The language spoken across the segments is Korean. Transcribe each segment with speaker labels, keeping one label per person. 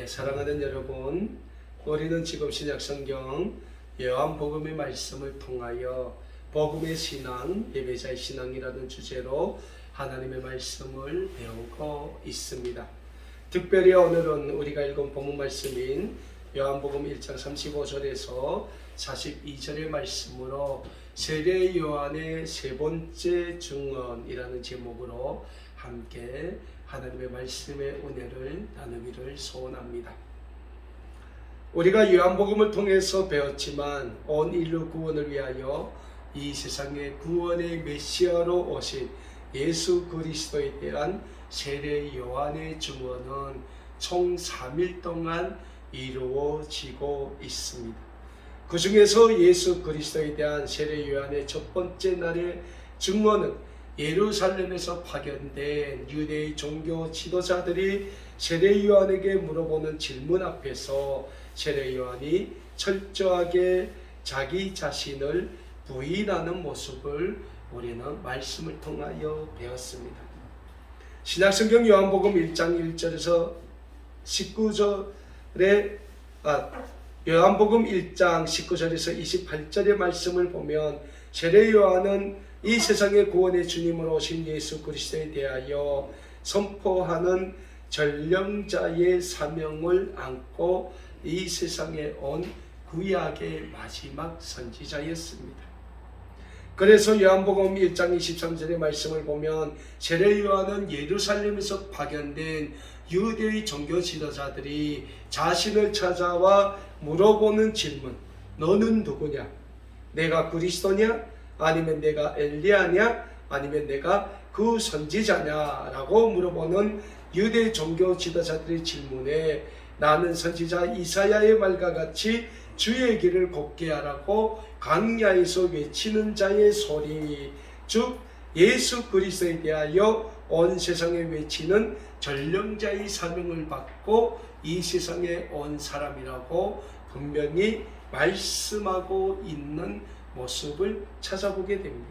Speaker 1: 사랑하는 여러분, 우리는 지금 신약성경 요한복음의 말씀을 통하여 복음의 신앙, 예배자의 신앙이라는 주제로 하나님의 말씀을 배우고 있습니다. 특별히 오늘은 우리가 읽은 본문 말씀인 요한복음 1장 35절에서 42절의 말씀으로 세례 요한의 세 번째 증언이라는 제목으로 함께 하나님의 말씀의 은혜를 나누기를 소원합니다. 우리가 요한복음을 통해서 배웠지만 온 인류 구원을 위하여 이 세상의 구원의 메시아로 오신 예수 그리스도에 대한 세례 요한의 증언은 총 3일 동안 이루어지고 있습니다. 그 중에서 예수 그리스도에 대한 세례 요한의 첫 번째 날의 증언은 예루살렘에서 파견된 유대의 종교 지도자들이 세례 요한에게 물어보는 질문 앞에서 세례 요한이 철저하게 자기 자신을 부인하는 모습을 우리는 말씀을 통하여 배웠습니다. 신약성경 요한복음 1장 1절에서 19절에 요한복음 1장 19절에서 28절의 말씀을 보면 세례 요한은 이 세상의 구원의 주님으로 오신 예수 그리스도에 대하여 선포하는 전령자의 사명을 안고 이 세상에 온 구약의 마지막 선지자였습니다. 그래서 요한복음 1장 23절의 말씀을 보면 세례 요한은 예루살렘에서 파견된 유대의 종교 지도자들이 자신을 찾아와 물어보는 질문, 너는 누구냐? 내가 그리스도냐? 아니면 내가 엘리야냐? 아니면 내가 그 선지자냐? 라고 물어보는 유대 종교 지도자들의 질문에 나는 선지자 이사야의 말과 같이 주의 길을 곱게 하라고 광야에서 외치는 자의 소리, 즉 예수 그리스도에 대하여 온 세상에 외치는 전령자의 사명을 받고 이 세상에 온 사람이라고 분명히 말씀하고 있는 모습을 찾아보게 됩니다.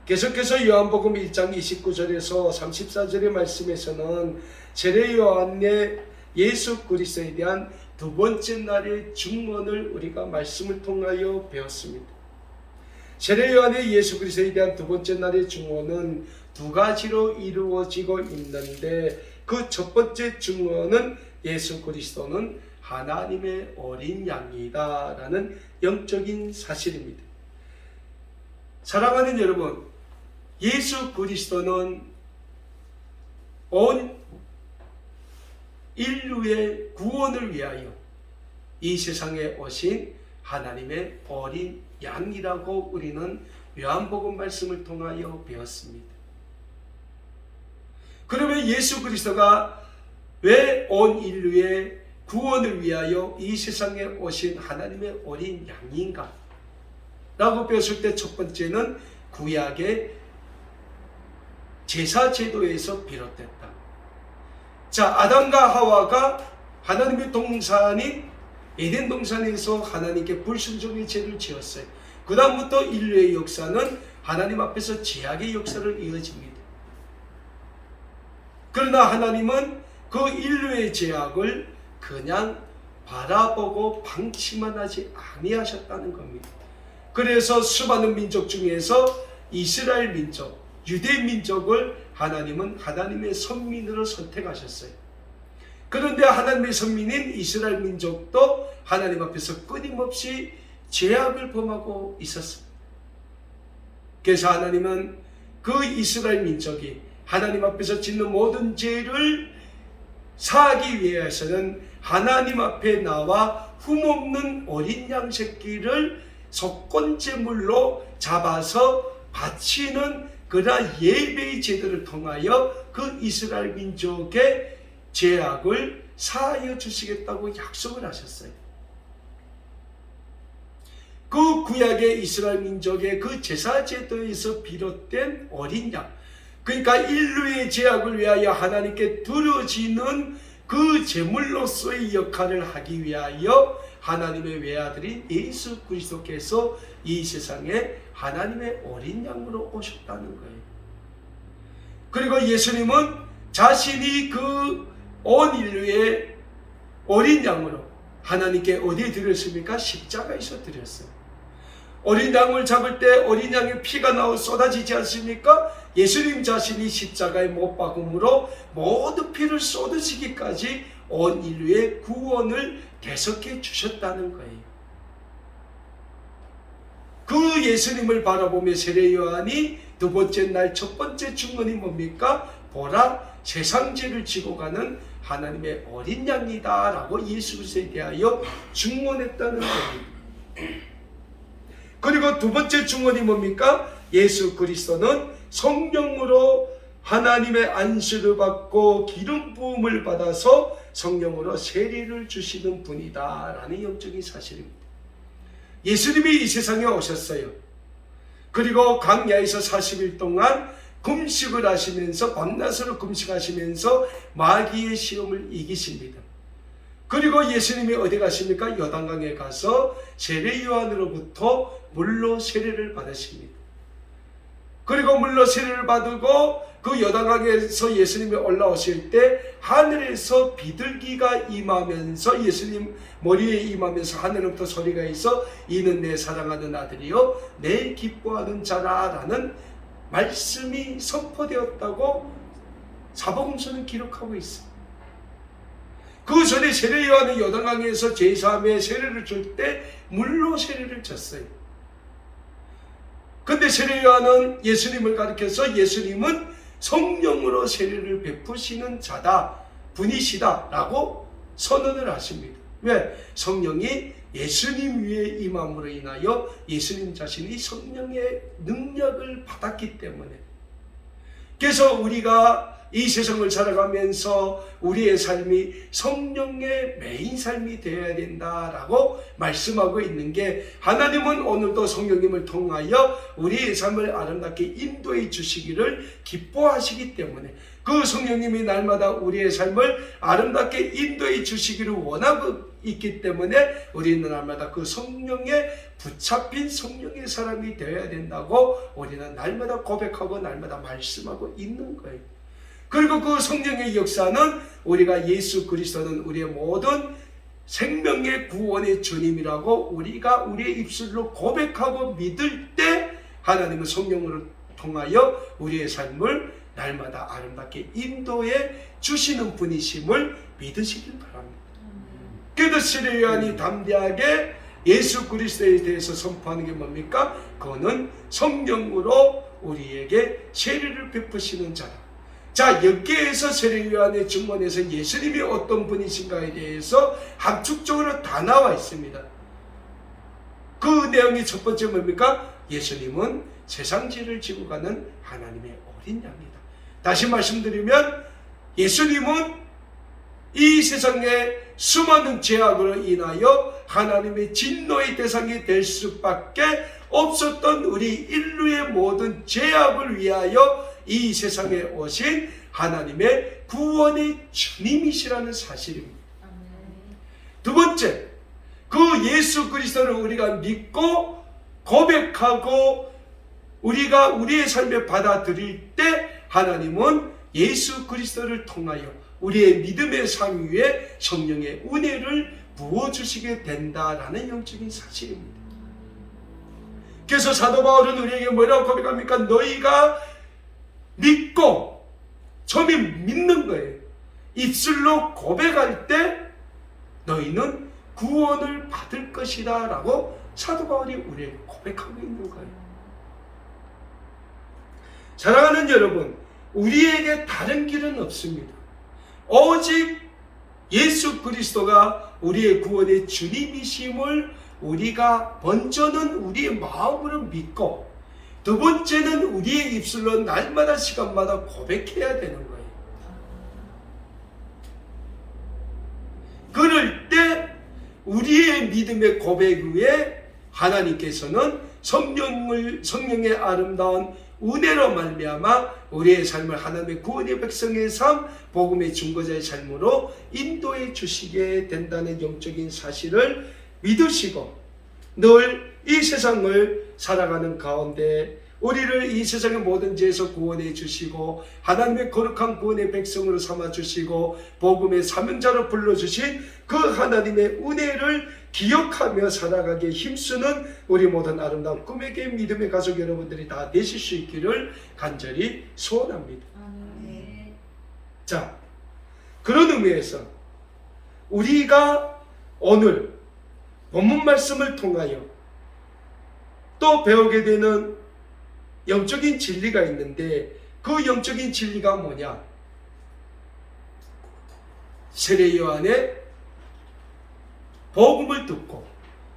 Speaker 1: 계속해서 요한복음 1장 29절에서 34절의 말씀에서는 세례 요한의 예수 그리스도에 대한 두 번째 날의 증언을 우리가 말씀을 통하여 배웠습니다. 세례 요한의 예수 그리스도에 대한 두 번째 날의 증언은 두 가지로 이루어지고 있는데 그 첫 번째 증언은 예수 그리스도는 하나님의 어린 양이다 라는 영적인 사실입니다. 사랑하는 여러분, 예수 그리스도는 온 인류의 구원을 위하여 이 세상에 오신 하나님의 어린 양이라고 우리는 요한복음 말씀을 통하여 배웠습니다. 그러면 예수 그리스도가 왜 온 인류의 구원을 위하여 이 세상에 오신 하나님의 어린 양인가? 라고 배웠을 때 첫 번째는 구약의 제사 제도에서 비롯됐다. 자, 아담과 하와가 하나님의 동산인 에덴 동산에서 하나님께 불순종의 죄를 지었어요. 그 다음부터 인류의 역사는 하나님 앞에서 죄악의 역사를 이어집니다. 그러나 하나님은 그 인류의 죄악을 그냥 바라보고 방치만 하지 아니하셨다는 겁니다. 그래서 수많은 민족 중에서 이스라엘 민족, 유대 민족을 하나님은 하나님의 선민으로 선택하셨어요. 그런데 하나님의 선민인 이스라엘 민족도 하나님 앞에서 끊임없이 죄악을 범하고 있었습니다. 그래서 하나님은 그 이스라엘 민족이 하나님 앞에서 짓는 모든 죄를 사하기 위해서는 하나님 앞에 나와 흠없는 어린 양 새끼를 속건제물로 잡아서 바치는 그러한 예배의 제도를 통하여 그 이스라엘 민족의 죄악을 사하여 주시겠다고 약속을 하셨어요. 그 구약의 이스라엘 민족의 그 제사 제도에서 비롯된 어린 양, 그러니까 인류의 죄악을 위하여 하나님께 드려지는 그 제물로서의 역할을 하기 위하여 하나님의 외아들인 예수 그리스도께서 이 세상에 하나님의 어린 양으로 오셨다는 거예요. 그리고 예수님은 자신이 그 온 인류의 어린 양으로 하나님께 어디에 드렸습니까? 십자가에서 드렸어요. 어린 양을 잡을 때 어린 양의 피가 나와 쏟아지지 않습니까? 예수님 자신이 십자가에 못 박음으로 모든 피를 쏟으시기까지 온 인류의 구원을 계속해 주셨다는 거예요. 그 예수님을 바라보며 세례 요한이 두 번째 날 첫 번째 증언이 뭡니까? 보라, 세상 죄를 지고 가는 하나님의 어린 양이다 라고 예수 그리스도에 대하여 증언했다는 겁니다. 그리고 두 번째 증언이 뭡니까? 예수 그리스도는 성령으로 하나님의 안수를 받고 기름 부음을 받아서 성령으로 세례를 주시는 분이다 라는 영적인 사실입니다. 예수님이 이 세상에 오셨어요. 그리고 광야에서 40일 동안 금식을 하시면서 밤낮으로 금식하시면서 마귀의 시험을 이기십니다. 그리고 예수님이 어디 가십니까? 요단강에 가서 세례 요한으로부터 물로 세례를 받으십니다. 그리고 물로 세례를 받고 그 요단강에서 예수님이 올라오실 때 하늘에서 비둘기가 임하면서 예수님 머리에 임하면서 하늘로부터 소리가 있어 이는 내 사랑하는 아들이요 내 기뻐하는 자라라는 말씀이 선포되었다고 사복음서는 기록하고 있습니다. 그 전에 세례 요한은 요단강에서 제3의 세례를 줄 때 물로 세례를 줬어요. 근데 세례 요한은 예수님을 가리켜서 예수님은 성령으로 세례를 베푸시는 자다, 분이시다 라고 선언을 하십니다. 왜? 성령이 예수님 위에 임함으로 인하여 예수님 자신이 성령의 능력을 받았기 때문에. 그래서 우리가 이 세상을 살아가면서 우리의 삶이 성령의 메인 삶이 되어야 된다라고 말씀하고 있는 게, 하나님은 오늘도 성령님을 통하여 우리의 삶을 아름답게 인도해 주시기를 기뻐하시기 때문에, 그 성령님이 날마다 우리의 삶을 아름답게 인도해 주시기를 원하고 있기 때문에 우리는 날마다 그 성령에 붙잡힌 성령의 사람이 되어야 된다고 우리는 날마다 고백하고 날마다 말씀하고 있는 거예요. 그리고 그 성령의 역사는 우리가 예수 그리스도는 우리의 모든 생명의 구원의 주님이라고 우리가 우리의 입술로 고백하고 믿을 때 하나님은 성령을 통하여 우리의 삶을 날마다 아름답게 인도해 주시는 분이심을 믿으시길 바랍니다. 그래서 세례 요한이 담대하게 예수 그리스도에 대해서 선포하는 게 뭡니까? 그거는 성령으로 우리에게 세례를 베푸시는 자다. 자, 여기에서 세례 요한의 증언에서 예수님이 어떤 분이신가에 대해서 함축적으로 다 나와 있습니다. 그 내용이 첫 번째 뭡니까? 예수님은 세상 죄를 지고 가는 하나님의 어린 양이다. 다시 말씀드리면 예수님은 이 세상에 수많은 죄악으로 인하여 하나님의 진노의 대상이 될 수밖에 없었던 우리 인류의 모든 죄악을 위하여 이 세상에 오신 하나님의 구원의 주님이시라는 사실입니다. 두 번째, 그 예수 그리스도를 우리가 믿고 고백하고 우리가 우리의 삶에 받아들일 때 하나님은 예수 그리스도를 통하여 우리의 믿음의 삶 위에 성령의 은혜를 부어주시게 된다라는 영적인 사실입니다. 그래서 사도 바울은 우리에게 뭐라고 고백합니까? 너희가 믿고, 처음에 믿는 거예요. 입술로 고백할 때 너희는 구원을 받을 것이다 라고 사도 바울이 우리에게 고백하고 있는 거예요. 사랑하는 여러분, 우리에게 다른 길은 없습니다. 오직 예수 그리스도가 우리의 구원의 주님이심을 우리가 먼저는 우리의 마음으로 믿고, 두 번째는 우리의 입술로 날마다 시간마다 고백해야 되는 거예요. 그럴 때 우리의 믿음의 고백 위에 하나님께서는 성령의 아름다운 은혜로 말미암아 우리의 삶을 하나님의 구원의 백성의 삶, 복음의 증거자의 삶으로 인도해 주시게 된다는 영적인 사실을 믿으시고 늘 이 세상을 살아가는 가운데 우리를 이 세상의 모든 죄에서 구원해 주시고 하나님의 거룩한 구원의 백성으로 삼아 주시고 복음의 사명자로 불러주신 그 하나님의 은혜를 기억하며 살아가기에 힘쓰는 우리 모든 아름다운 꿈에게 믿음의 가족 여러분들이 다 되실 수 있기를 간절히 소원합니다. 자, 그런 의미에서 우리가 오늘 본문 말씀을 통하여 또 배우게 되는 영적인 진리가 있는데 그 영적인 진리가 뭐냐? 세례 요한의 복음을 듣고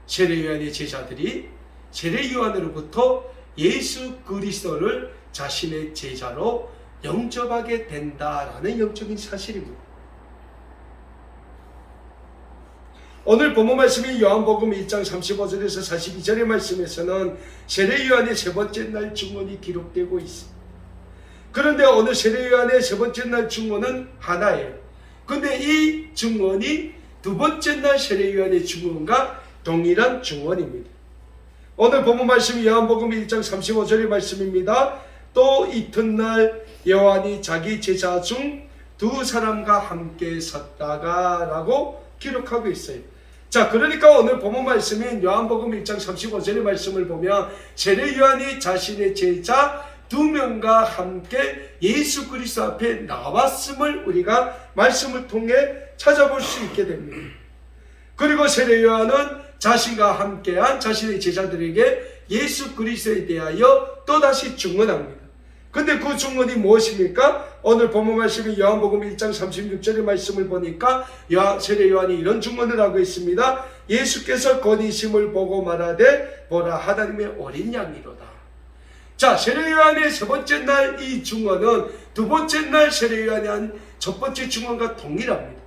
Speaker 1: 세례 요한의 제자들이 세례 요한으로부터 예수 그리스도를 자신의 제자로 영접하게 된다라는 영적인 사실입니다. 오늘 본문 말씀인 요한복음 1장 35절에서 42절의 말씀에서는 세례 요한의 세 번째 날 증언이 기록되고 있습니다. 그런데 오늘 세례 요한의 세 번째 날 증언은 하나예요. 근데 이 증언이 두 번째 날 세례 요한의 증언과 동일한 증언입니다. 오늘 본문 말씀이 요한복음 1장 35절의 말씀입니다. 또 이튿날 요한이 자기 제자 중 두 사람과 함께 섰다가 라고 기록하고 있어요. 자, 그러니까 오늘 본문 말씀인 요한복음 1장 35절의 말씀을 보면 세례 요한이 자신의 제자 두 명과 함께 예수 그리스도 앞에 나왔음을 우리가 말씀을 통해 찾아볼 수 있게 됩니다. 그리고 세례 요한은 자신과 함께한 자신의 제자들에게 예수 그리스도에 대하여 또다시 증언합니다. 근데 그 증언이 무엇입니까? 오늘 본문 말씀인 요한복음 1장 36절의 말씀을 보니까 세례 요한이 이런 증언을 하고 있습니다. 예수께서 거니심을 보고 말하되 보라 하나님의 어린 양이로다. 자, 세례 요한의 세 번째 날 이 증언은 두 번째 날 세례 요한이 한 첫 번째 증언과 동일합니다.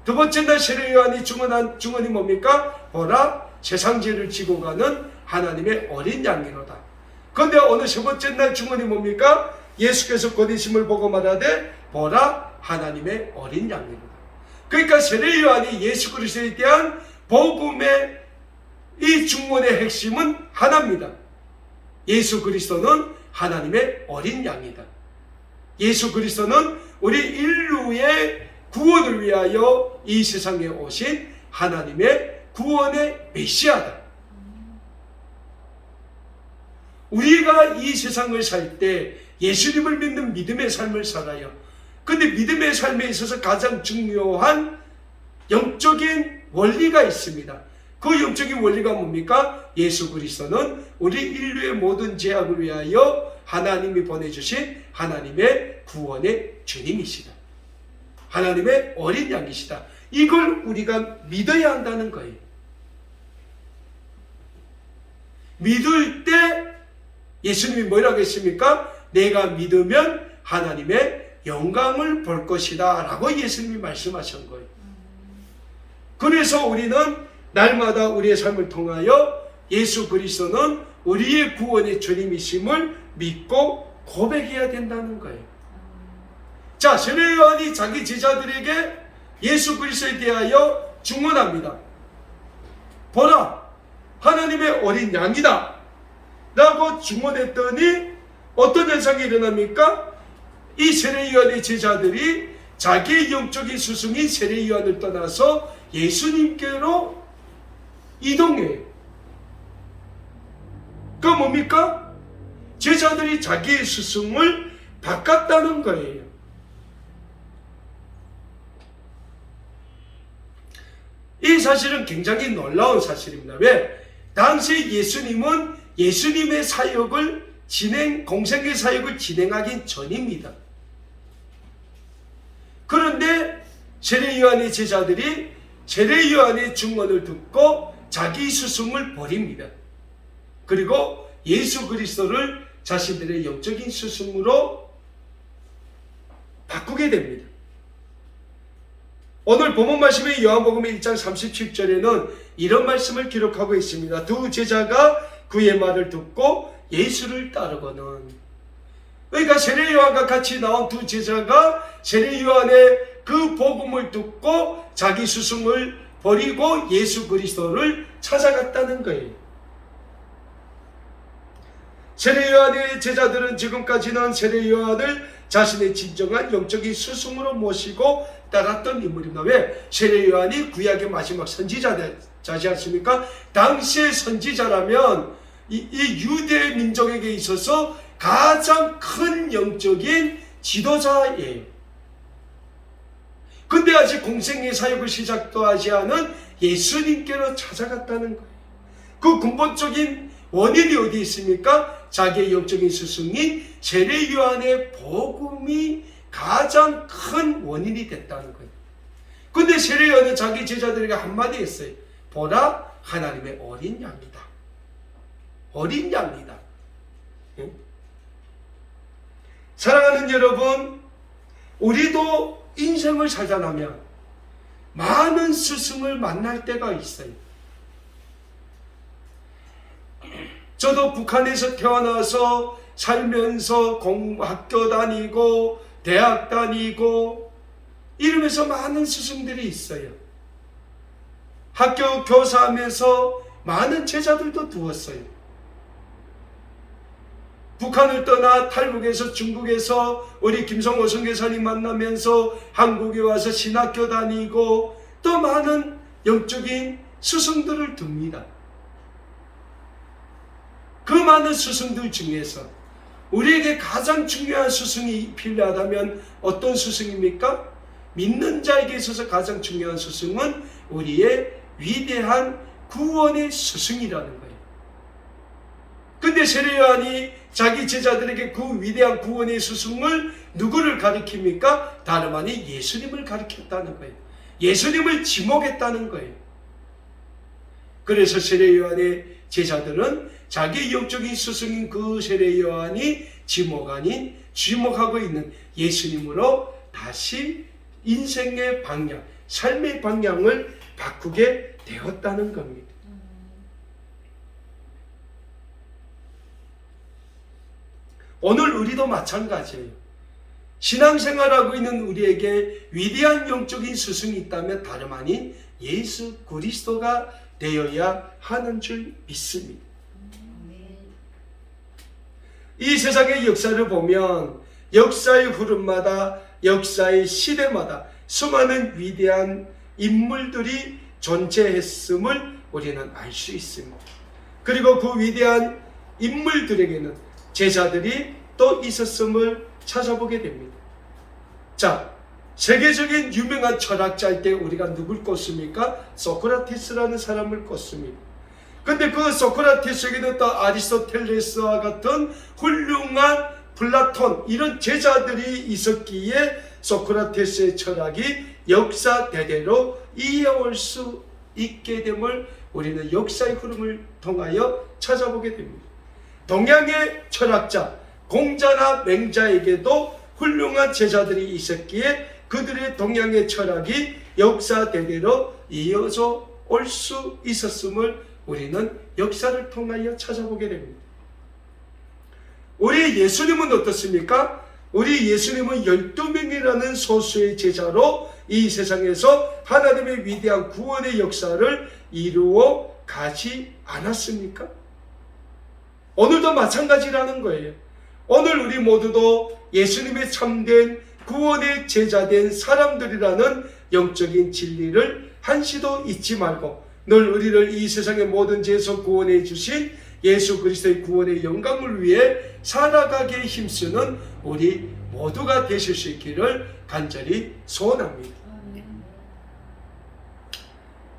Speaker 1: 두 번째 날 세례 요한이 증언한 증언이 뭡니까? 보라 세상 죄를 지고 가는 하나님의 어린 양이로다. 그런데 오늘 세 번째 날 증언이 뭡니까? 예수께서 거니심을 보고 말하되 보라 하나님의 어린 양이로다. 그러니까 세례 요한이 예수 그리스도에 대한 복음의 이 증언의 핵심은 하나입니다. 예수 그리스도는 하나님의 어린 양이다. 예수 그리스도는 우리 인류의 구원을 위하여 이 세상에 오신 하나님의 구원의 메시아다. 우리가 이 세상을 살 때 예수님을 믿는 믿음의 삶을 살아요. 근데 믿음의 삶에 있어서 가장 중요한 영적인 원리가 있습니다. 그 영적인 원리가 뭡니까? 예수 그리스도는 우리 인류의 모든 죄악을 위하여 하나님이 보내주신 하나님의 구원의 주님이시다. 하나님의 어린 양이시다. 이걸 우리가 믿어야 한다는 거예요. 믿을 때 예수님이 뭐라고 했습니까? 내가 믿으면 하나님의 영광을 볼 것이다 라고 예수님이 말씀하신 거예요. 그래서 우리는 날마다 우리의 삶을 통하여 예수 그리스도는 우리의 구원의 주님이심을 믿고 고백해야 된다는 거예요. 자, 세례 요한이 자기 제자들에게 예수 그리스도에 대하여 증언합니다. 보라, 하나님의 어린 양이다 라고 증언했더니 어떤 현상이 일어납니까? 이 세례 요한의 제자들이 자기의 영적인 스승인 세례 요한을 떠나서 예수님께로 이동해요. 그 뭡니까? 제자들이 자기의 스승을 바꿨다는 거예요. 이 사실은 굉장히 놀라운 사실입니다. 왜? 당시 예수님은 예수님의 사역을 공생의 사역을 진행하기 전입니다. 그런데 세례 요한의 제자들이 세례 요한의 증언을 듣고 자기 스승을 버립니다. 그리고 예수 그리스도를 자신들의 영적인 스승으로 바꾸게 됩니다. 오늘 본문 말씀의 요한복음 1장 37절에는 이런 말씀을 기록하고 있습니다. 두 제자가 그의 말을 듣고 예수를 따르거든. 그러니까 세례 요한과 같이 나온 두 제자가 세례 요한의 그 복음을 듣고 자기 스승을 버리고 예수 그리스도를 찾아갔다는 거예요. 세례 요한의 제자들은 지금까지는 세례 요한을 자신의 진정한 영적인 스승으로 모시고 따랐던 인물입니다. 왜? 세례 요한이 구약의 마지막 선지자지 않습니까? 당시의 선지자라면 이 유대 민족에게 있어서 가장 큰 영적인 지도자예요. 근데 아직 공생의 사역을 시작도 하지 않은 예수님께로 찾아갔다는 거예요. 그 근본적인 원인이 어디 있습니까? 자기의 영적인 스승인 세례 요한의 복음이 가장 큰 원인이 됐다는 거예요. 근데 세례 요한은 자기 제자들에게 한마디 했어요. 보라, 하나님의 어린 양이다. 어린 양이다. 응? 사랑하는 여러분, 우리도 인생을 살다 나면 많은 스승을 만날 때가 있어요. 저도 북한에서 태어나서 살면서 학교 다니고 대학 다니고 이러면서 많은 스승들이 있어요. 학교 교사하면서 많은 제자들도 두었어요. 북한을 떠나 탈북에서 중국에서 우리 김성호 선교사님 만나면서 한국에 와서 신학교 다니고 또 많은 영적인 스승들을 둡니다. 그 많은 스승들 중에서 우리에게 가장 중요한 스승이 필요하다면 어떤 스승입니까? 믿는 자에게 있어서 가장 중요한 스승은 우리의 위대한 구원의 스승이라는 거예요. 근데 세례 요한이 자기 제자들에게 그 위대한 구원의 스승을 누구를 가리킵니까? 다름 아닌 예수님을 가리켰다는 거예요. 예수님을 지목했다는 거예요. 그래서 세례 요한의 제자들은 자기 영적인 스승인 그 세례 요한이 지목하고 있는 예수님으로 다시 인생의 방향, 삶의 방향을 바꾸게 되었다는 겁니다. 오늘 우리도 마찬가지예요. 신앙생활하고 있는 우리에게 위대한 영적인 스승이 있다면 다름 아닌 예수 그리스도가 되어야 하는 줄 믿습니다. 이 세상의 역사를 보면 역사의 흐름마다 역사의 시대마다 수많은 위대한 인물들이 존재했음을 우리는 알 수 있습니다. 그리고 그 위대한 인물들에게는 제자들이 또 있었음을 찾아보게 됩니다. 자, 세계적인 유명한 철학자일 때 우리가 누굴 꼽습니까? 소크라테스라는 사람을 꼽습니다. 근데 그 소크라테스에게는 또 아리스토텔레스와 같은 훌륭한 플라톤 이런 제자들이 있었기에 소크라테스의 철학이 역사 대대로 이어올 수 있게 됨을 우리는 역사의 흐름을 통하여 찾아보게 됩니다. 동양의 철학자 공자나 맹자에게도 훌륭한 제자들이 있었기에 그들의 동양의 철학이 역사 대대로 이어져 올 수 있었음을 우리는 역사를 통하여 찾아보게 됩니다. 우리 예수님은 어떻습니까? 우리 예수님은 12명이라는 소수의 제자로 이 세상에서 하나님의 위대한 구원의 역사를 이루어 가지 않았습니까? 오늘도 마찬가지라는 거예요. 오늘 우리 모두도 예수님의 참된 구원의 제자된 사람들이라는 영적인 진리를 한시도 잊지 말고 늘 우리를 이 세상의 모든 죄에서 구원해 주신 예수 그리스도의 구원의 영광을 위해 살아가기에 힘쓰는 우리 모두가 되실 수 있기를 간절히 소원합니다.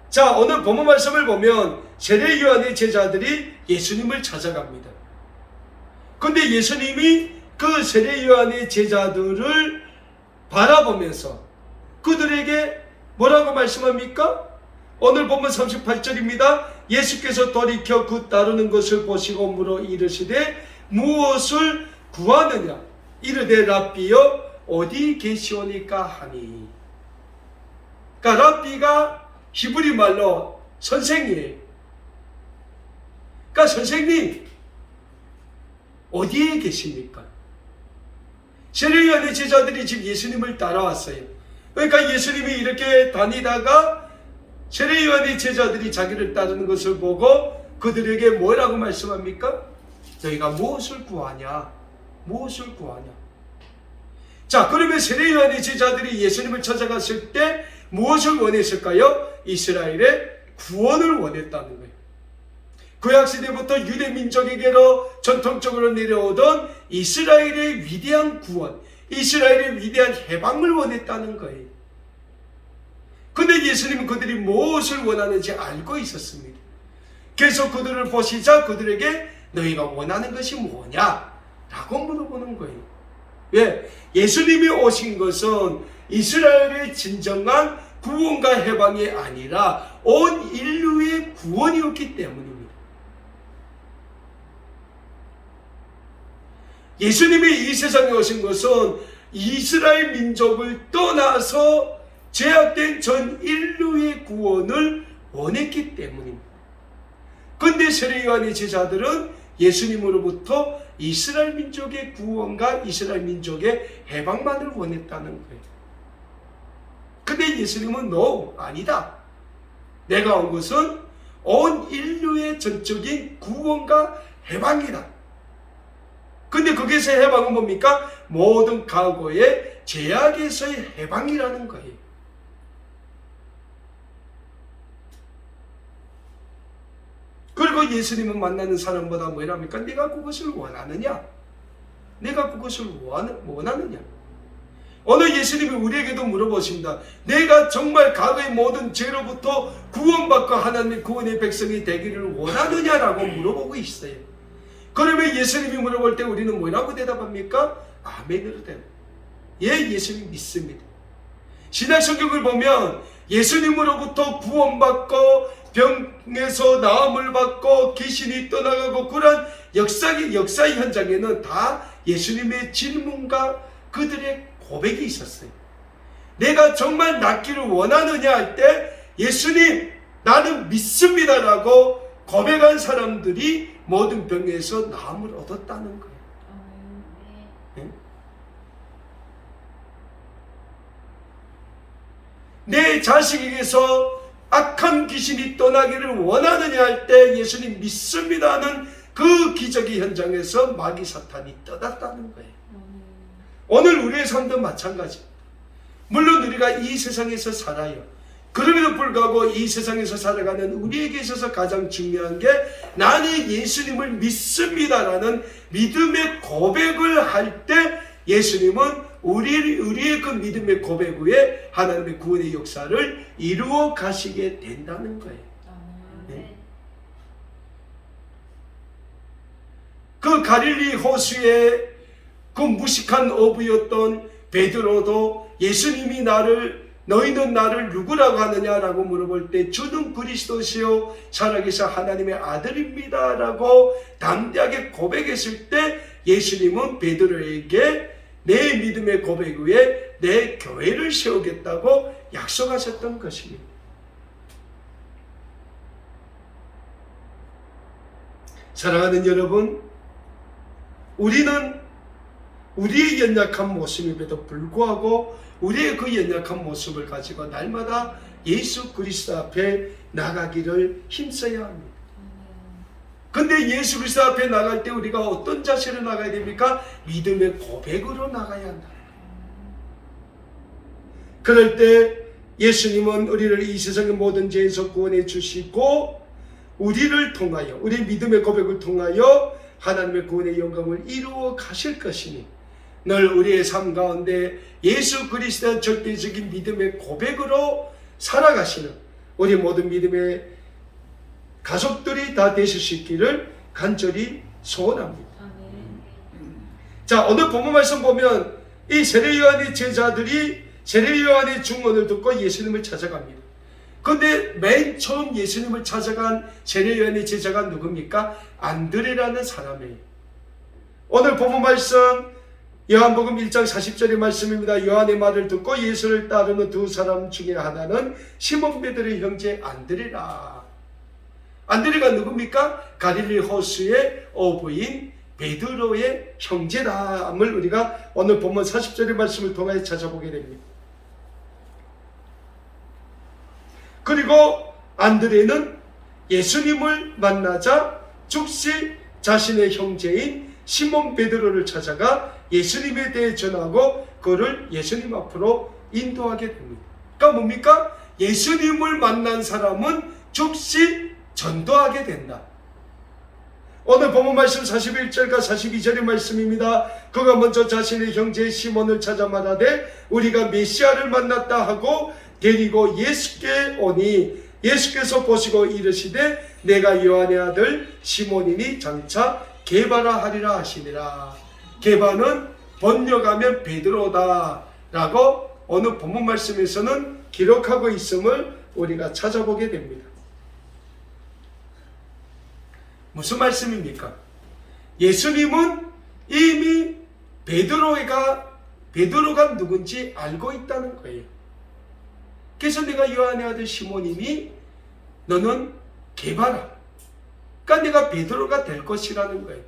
Speaker 1: 자, 오늘 본문 말씀을 보면 세례 요한의 제자들이 예수님을 찾아갑니다. 근데 예수님이 그 세례 요한의 제자들을 바라보면서 그들에게 뭐라고 말씀합니까? 오늘 본문 38절입니다. 예수께서 돌이켜 그 따르는 것을 보시고 물어 이르시되 무엇을 구하느냐? 이르되 랍비여 어디 계시오니까 하니. 그러니까 랍비가 히브리 말로 선생이에요. 그러니까 선생님 어디에 계십니까? 세례 요한의 제자들이 지금 예수님을 따라왔어요. 그러니까 예수님이 이렇게 다니다가 세례 요한의 제자들이 자기를 따르는 것을 보고 그들에게 뭐라고 말씀합니까? 너희가 무엇을 구하냐? 무엇을 구하냐? 자, 그러면 세례 요한의 제자들이 예수님을 찾아갔을 때 무엇을 원했을까요? 이스라엘의 구원을 원했다는 거예요. 구약시대부터 유대 민족에게로 전통적으로 내려오던 이스라엘의 위대한 구원, 이스라엘의 위대한 해방을 원했다는 거예요. 근데 예수님은 그들이 무엇을 원하는지 알고 있었습니다. 그래서 그들을 보시자 그들에게 너희가 원하는 것이 뭐냐? 라고 물어보는 거예요. 왜? 예수님이 오신 것은 이스라엘의 진정한 구원과 해방이 아니라 온 인류의 구원이었기 때문입니다. 예수님이 이 세상에 오신 것은 이스라엘 민족을 떠나서 죄악된 전 인류의 구원을 원했기 때문입니다. 그런데 세례 요한의 제자들은 예수님으로부터 이스라엘 민족의 구원과 이스라엘 민족의 해방만을 원했다는 거예요. 근데 예수님은 no, 아니다. 내가 온 것은 온 인류의 전적인 구원과 해방이다. 근데 거기서 해방은 뭡니까? 모든 과거의 죄악에서의 해방이라는 거예요. 그리고 예수님은 만나는 사람보다 뭐랍니까? 내가 그것을 원하느냐? 내가 그것을 원하느냐? 오늘 예수님이 우리에게도 물어보십니다. 내가 정말 과거의 모든 죄로부터 구원받고 하나님의 구원의 백성이 되기를 원하느냐라고 물어보고 있어요. 그러면 예수님이 물어볼 때 우리는 뭐라고 대답합니까? 아멘으로 대답합니다. 예, 예수님 믿습니다. 신약성경을 보면 예수님으로부터 구원받고 병에서 나음을 받고 귀신이 떠나가고 그런 역사의 현장에는 다 예수님의 질문과 그들의 고백이 있었어요. 내가 정말 낫기를 원하느냐 할 때 예수님 나는 믿습니다라고 고백한 사람들이 모든 병에서 나음을 얻었다는 거예요. 네? 내 자식에게서 악한 귀신이 떠나기를 원하느냐 할 때 예수님 믿습니다 하는 그 기적의 현장에서 마귀 사탄이 떠났다는 거예요. 오늘 우리의 삶도 마찬가지. 물론 우리가 이 세상에서 살아요. 그럼에도 불구하고 이 세상에서 살아가는 우리에게 있어서 가장 중요한 게 나는 예수님을 믿습니다라는 믿음의 고백을 할 때 예수님은 우리의 그 믿음의 고백 후에 하나님의 구원의 역사를 이루어 가시게 된다는 거예요. 네. 그 갈릴리 호수의 그 무식한 어부였던 베드로도 예수님이 너희는 나를 누구라고 하느냐라고 물어볼 때 주는 그리스도시요 살아계신 하나님의 아들입니다 라고 담대하게 고백했을 때 예수님은 베드로에게 내 믿음의 고백 후에 내 교회를 세우겠다고 약속하셨던 것입니다. 사랑하는 여러분, 우리는 우리의 연약한 모습임에도 불구하고 우리의 그 연약한 모습을 가지고 날마다 예수 그리스도 앞에 나가기를 힘써야 합니다. 근데 예수 그리스도 앞에 나갈 때 우리가 어떤 자세로 나가야 됩니까? 믿음의 고백으로 나가야 한다. 그럴 때 예수님은 우리를 이 세상의 모든 죄에서 구원해 주시고 우리를 통하여 우리 믿음의 고백을 통하여 하나님의 구원의 영광을 이루어 가실 것이니 늘 우리의 삶 가운데 예수 그리스도의 절대적인 믿음의 고백으로 살아가시는 우리 모든 믿음의 가족들이 다 되실 수 있기를 간절히 소원합니다. 자, 오늘 본문 말씀 보면 이 세례 요한의 제자들이 세례 요한의 증언을 듣고 예수님을 찾아갑니다. 그런데 맨 처음 예수님을 찾아간 세례 요한의 제자가 누굽니까? 안드레라는 사람이에요. 오늘 본문 말씀 요한복음 1장 40절의 말씀입니다. 요한의 말을 듣고 예수를 따르는 두 사람 중에 하나는 시몬 베드로의 형제 안드레라. 안드레가 누굽니까? 갈릴리 호수의 어부인 베드로의 형제담을 우리가 오늘 본문 40절의 말씀을 통해 찾아보게 됩니다. 그리고 안드레는 예수님을 만나자 즉시 자신의 형제인 시몬 베드로를 찾아가 예수님에 대해 전하고 그를 예수님 앞으로 인도하게 됩니다. 그러니까 뭡니까? 예수님을 만난 사람은 즉시 전도하게 된다. 오늘 본문 말씀 41절과 42절의 말씀입니다. 그가 먼저 자신의 형제 시몬을 찾아 말하되 우리가 메시아를 만났다 하고 데리고 예수께 오니 예수께서 보시고 이르시되 내가 요한의 아들 시몬이니 장차 게바라 하리라 하시니라. 게바는 번역하면 베드로다 라고 오늘 본문 말씀에서는 기록하고 있음을 우리가 찾아보게 됩니다. 무슨 말씀입니까? 예수님은 이미 베드로가 누군지 알고 있다는 거예요. 그래서 내가 요한의 아들 시몬이니 너는 게바라. 그러니까 내가 베드로가 될 것이라는 거예요.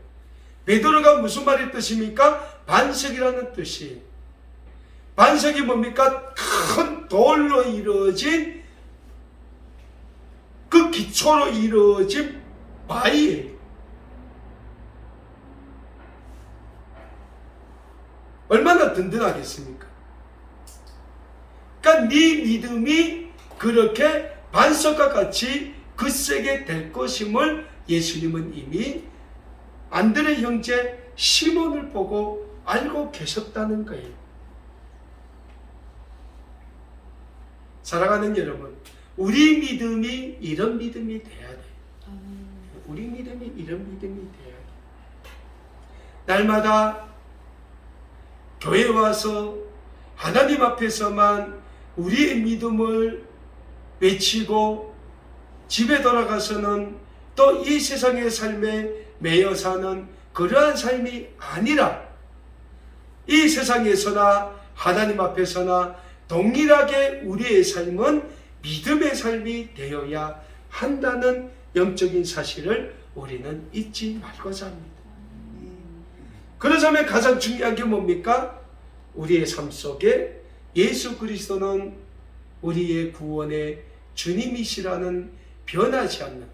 Speaker 1: 베드로가 무슨 말의 뜻입니까? 반석이라는 뜻이에요. 반석이 뭡니까? 큰 돌로 이루어진 그 기초로 이루어진 바위예요. 얼마나 든든하겠습니까? 그러니까 네 믿음이 그렇게 반석과 같이 굳세게 될 것임을 예수님은 이미 안드레 형제 시몬을 보고 알고 계셨다는 거예요. 사랑하는 여러분, 우리 믿음이 이런 믿음이 돼야 돼요. 우리 믿음이 이런 믿음이 돼야 돼요. 날마다 교회에 와서 하나님 앞에서만 우리의 믿음을 외치고 집에 돌아가서는 또 이 세상의 삶에 매여 사는 그러한 삶이 아니라 이 세상에서나 하나님 앞에서나 동일하게 우리의 삶은 믿음의 삶이 되어야 한다는 영적인 사실을 우리는 잊지 말고자 합니다. 그러자면 가장 중요한 게 뭡니까? 우리의 삶 속에 예수 그리스도는 우리의 구원의 주님이시라는 변하지 않는,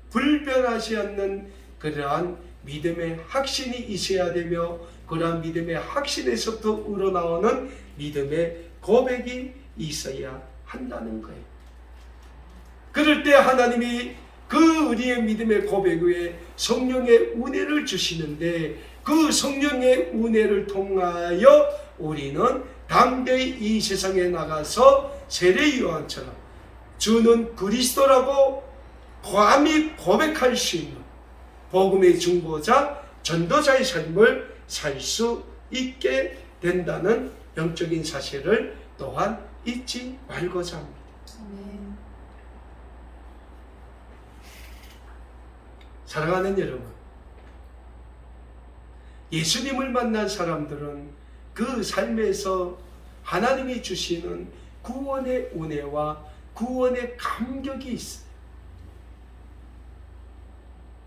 Speaker 1: 불변하지 않는 그러한 믿음의 확신이 있어야 되며 그러한 믿음의 확신에서부터 우러나오는 믿음의 고백이 있어야 한다는 거예요. 그럴 때 하나님이 그 우리의 믿음의 고백 위에 성령의 은혜를 주시는데 그 성령의 은혜를 통하여 우리는 담대히 이 세상에 나가서 세례 요한처럼 주는 그리스도라고 감히 고백할 수 있는 복음의 중보자, 전도자의 삶을 살 수 있게 된다는 영적인 사실을 또한 잊지 말고자 합니다. 사랑하는 여러분, 예수님을 만난 사람들은 그 삶에서 하나님이 주시는 구원의 은혜와 구원의 감격이 있어요.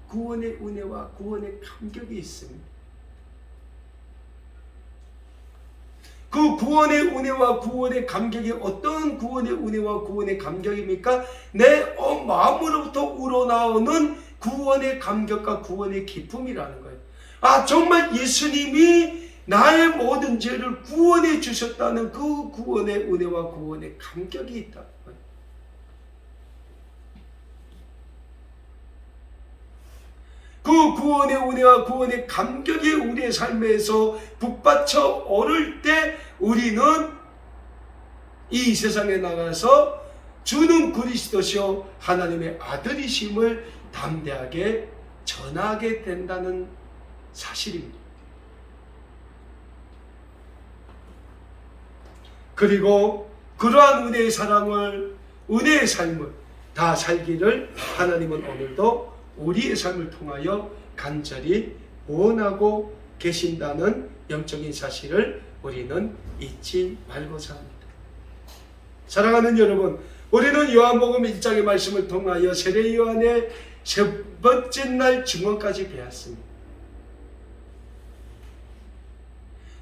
Speaker 1: 구원의 은혜와 구원의 감격이 있습니다. 그 구원의 은혜와 구원의 감격이 어떤 구원의 은혜와 구원의 감격입니까? 내 마음으로부터 우러나오는 구원의 감격과 구원의 기쁨이라는 거예요. 아, 정말 예수님이 나의 모든 죄를 구원해 주셨다는 그 구원의 은혜와 구원의 감격이 있다는 거예요. 그 구원의 은혜와 구원의 감격이 우리의 삶에서 북받쳐 오를 때 우리는 이 세상에 나가서 주는 그리스도시요 하나님의 아들이심을 담대하게 전하게 된다는 사실입니다. 그리고 그러한 은혜의 사랑을, 은혜의 삶을 다 살기를 하나님은 오늘도 우리의 삶을 통하여 간절히 원하고 계신다는 영적인 사실을 우리는 잊지 말고자 합니다. 사랑하는 여러분, 우리는 요한복음 1장의 말씀을 통하여 세례 요한의 세 번째 날 증언까지 배웠습니다.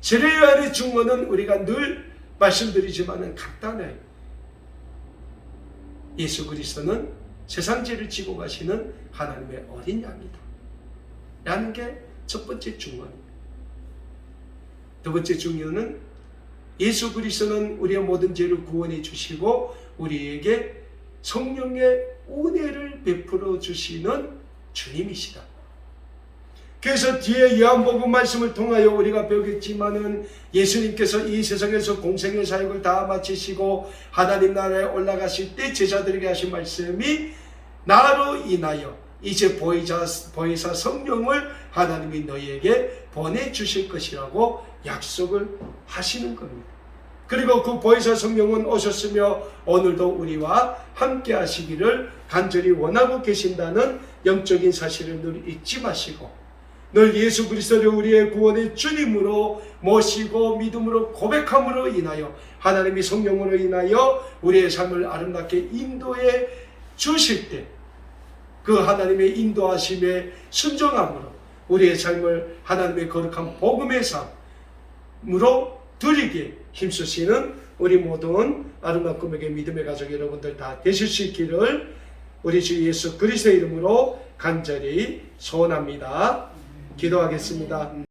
Speaker 1: 세례 요한의 증언은 우리가 늘 말씀드리지만은 간단해요. 예수 그리스도는 세상 죄를 지고 가시는 하나님의 어린 양이다. 라는 게 첫 번째 중요합니다. 두 번째 중요는 예수 그리스도는 우리의 모든 죄를 구원해 주시고 우리에게 성령의 은혜를 베풀어 주시는 주님이시다. 그래서 뒤에 요한복음 말씀을 통하여 우리가 배우겠지만은 예수님께서 이 세상에서 공생의 사역을 다 마치시고 하나님 나라에 올라가실 때 제자들에게 하신 말씀이 나로 인하여 이제 보혜사 성령을 하나님이 너희에게 보내주실 것이라고 약속을 하시는 겁니다. 그리고 그 보혜사 성령은 오셨으며 오늘도 우리와 함께 하시기를 간절히 원하고 계신다는 영적인 사실을 늘 잊지 마시고 늘 예수 그리스도를 우리의 구원의 주님으로 모시고 믿음으로 고백함으로 인하여 하나님이 성령으로 인하여 우리의 삶을 아름답게 인도해 주실 때 그 하나님의 인도하심에 순종함으로 우리의 삶을 하나님의 거룩한 복음의 삶으로 드리게 힘쓰시는 우리 모든 아름다운 꿈에게 믿음의 가족 여러분들 다 되실 수 있기를 우리 주 예수 그리스도의 이름으로 간절히 소원합니다. 기도하겠습니다.